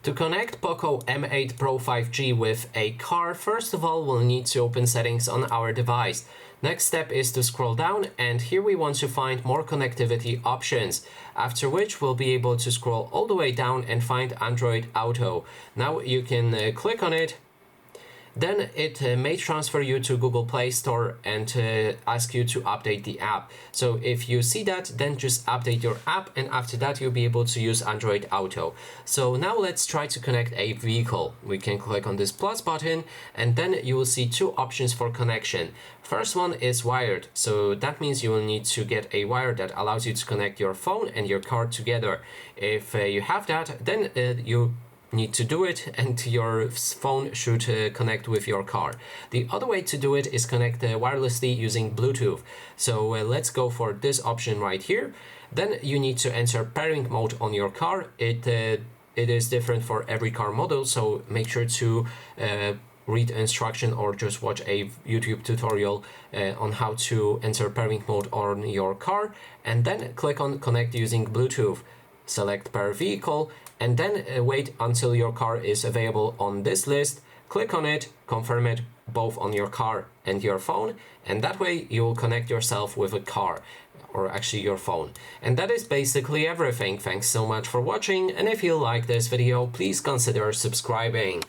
To connect POCO M8 Pro 5G with a car, first of all, we'll need to open settings on our device. Next step is to scroll down, and here we want to find more connectivity options, after which we'll be able to scroll all the way down and find Android Auto. Now you can click on it. Then it may transfer you to Google Play Store and ask you to update the app. So if you see that, then just update your app, and after that you'll be able to use Android Auto. So now let's try to connect a vehicle. We can click on this plus button, and then you will see two options for connection. First one is wired, so that means you will need to get a wire that allows you to connect your phone and your car together. If you have that, then you need to do it, and your phone should connect with your car. The other way to do it is connect wirelessly using Bluetooth. So let's go for this option right here. Then you need to enter pairing mode on your car. It is different for every car model, so make sure to read instruction or just watch a YouTube tutorial on how to enter pairing mode on your car, and then click on connect using Bluetooth. Select pair vehicle, and then wait until your car is available on this list. Click on it, confirm it both on your car and your phone, and that way you will connect yourself with a car, or actually your phone. And that is basically everything. Thanks so much for watching, and if you like this video, please consider subscribing.